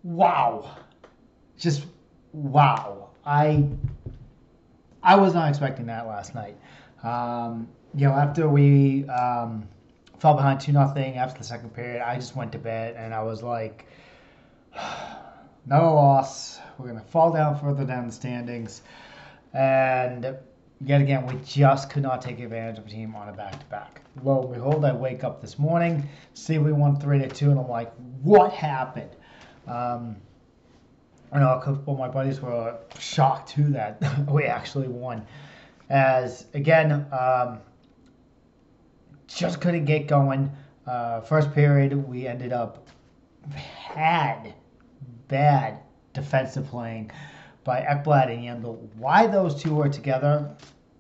wow. Just wow. I was not expecting that last night. After we fell behind 2-0 after the second period, I just went to bed and I was like, another loss. We're going to fall down further down the standings. And yet again, we just could not take advantage of a team on a back-to-back. Lo and behold, I wake up this morning, see we won 3-2, and I'm like, what happened? I know a couple of my buddies were shocked too that we actually won. As again, just couldn't get going. First period, we ended up bad defensive playing by Ekblad and Yandel. Why those two are together,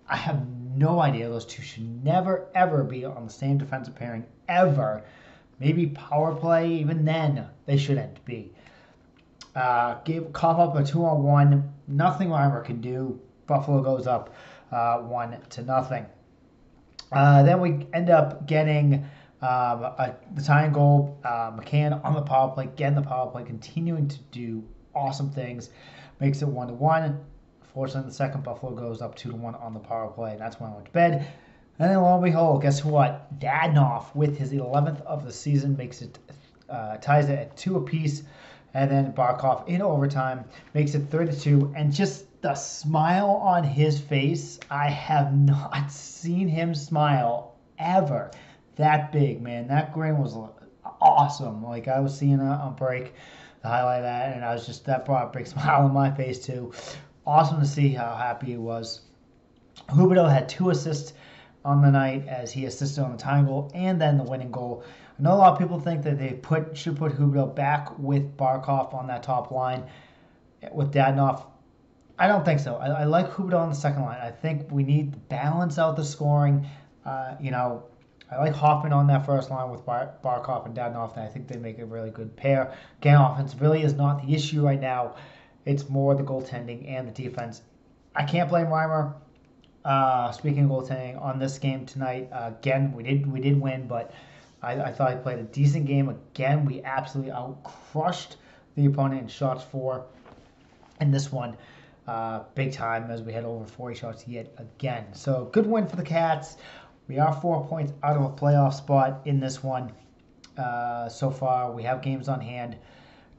I have no idea. Those two should never, ever be on the same defensive pairing, ever. Maybe power play, even then, they shouldn't be. Cough up a 2-on-1. Nothing Reimer can do. Buffalo goes up 1-0. Then we end up getting the tying goal. McCann on the power play, getting the power play, continuing to do awesome things. Makes it 1-1. Fortunately, in the second, Buffalo goes up 2-1 on the power play, and that's when I went to bed. And then lo and behold, guess what? Dadnoff, with his 11th of the season, ties it at 2 apiece. And then Barkov in overtime makes it 3-2. And just the smile on his face, I have not seen him smile ever that big, man. That grin was awesome. Like, I was seeing it on break, the highlight of that, and that brought a big smile on my face, too. Awesome to see how happy he was. Huberdeau had 2 assists on the night as he assisted on the tying goal and then the winning goal. I know a lot of people think that they should put Huberdeau back with Barkov on that top line with Dadnoff. I don't think so. I like Huberdeau on the second line. I think we need to balance out the scoring. I like Hoffman on that first line with Barkov and Dadnoff, and I think they make a really good pair. Again, offense really is not the issue right now. It's more the goaltending and the defense. I can't blame Reimer. Speaking of goaltending, on this game tonight, again, we did win, but I thought he played a decent game. Again, we absolutely out-crushed the opponent in shots for in this one. Big time as we had over 40 shots yet again. So good win for the Cats. We are 4 points out of a playoff spot in this one so far. We have games on hand.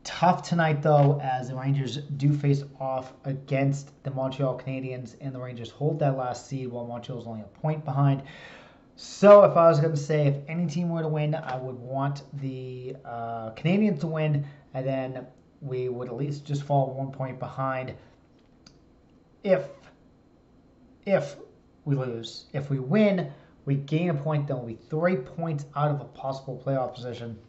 Tough tonight, though, as the Rangers do face off against the Montreal Canadiens, and the Rangers hold that last seed while Montreal's only a point behind. So if I was going to say if any team were to win, I would want the Canadiens to win, and then we would at least just fall 1 point behind if we lose. If we win, we gain a point, then we'll be 3 points out of a possible playoff position.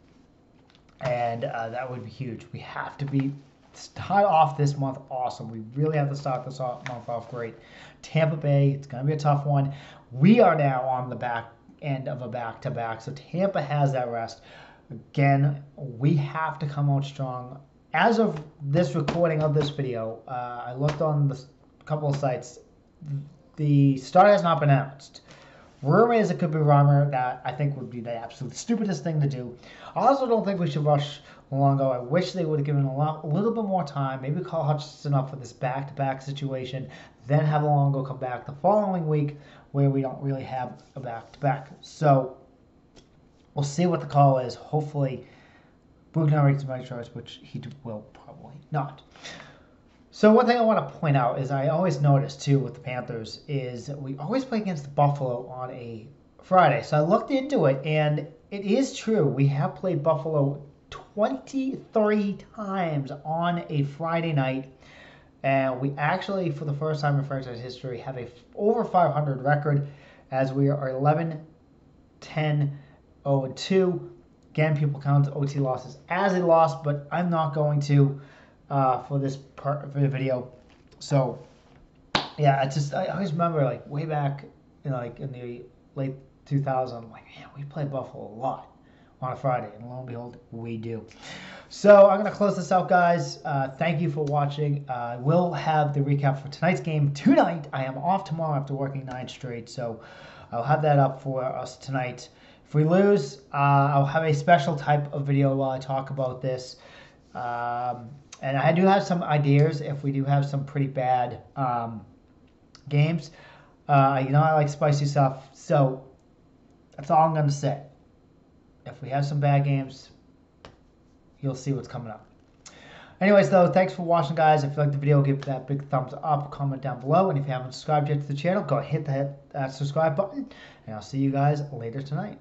And that would be huge. We have to start off this month awesome. We really have to start this month off great. Tampa Bay, it's going to be a tough one. We are now on the back end of a back-to-back, so Tampa has that rest. Again, we have to come out strong. As of this recording of this video, I looked on a couple of sites. The start has not been announced. Rumor is it could be Reimer. That I think would be the absolute stupidest thing to do. I also don't think we should rush Luongo. I wish they would have given a little bit more time. Maybe call Hutchinson up for this back-to-back situation, then have Luongo come back the following week where we don't really have a back-to-back. So we'll see what the call is. Hopefully, Bugner makes the right choice, which he will probably not. So one thing I want to point out is I always notice, too, with the Panthers is we always play against Buffalo on a Friday. So I looked into it, and it is true. We have played Buffalo 23 times on a Friday night. And we actually, for the first time in franchise history, have a over 500 record as we are 11-10-0-2. Again, people count OT losses as a loss, but I'm not going to for this part of the video. So, yeah, I always remember, like, way back, in the late 2000s, I'm like, man, we played Buffalo a lot on a Friday, and lo and behold, we do. So I'm going to close this out, guys. Thank you for watching. I will have the recap for tonight's game tonight. I am off tomorrow after working 9 straight, so I'll have that up for us tonight. If we lose, I'll have a special type of video while I talk about this. And I do have some ideas if we do have some pretty bad games. I like spicy stuff, so that's all I'm going to say. If we have some bad games, you'll see what's coming up. Anyways, though, thanks for watching, guys. If you liked the video, give that big thumbs up, comment down below, and if you haven't subscribed yet to the channel, go hit that subscribe button, and I'll see you guys later tonight.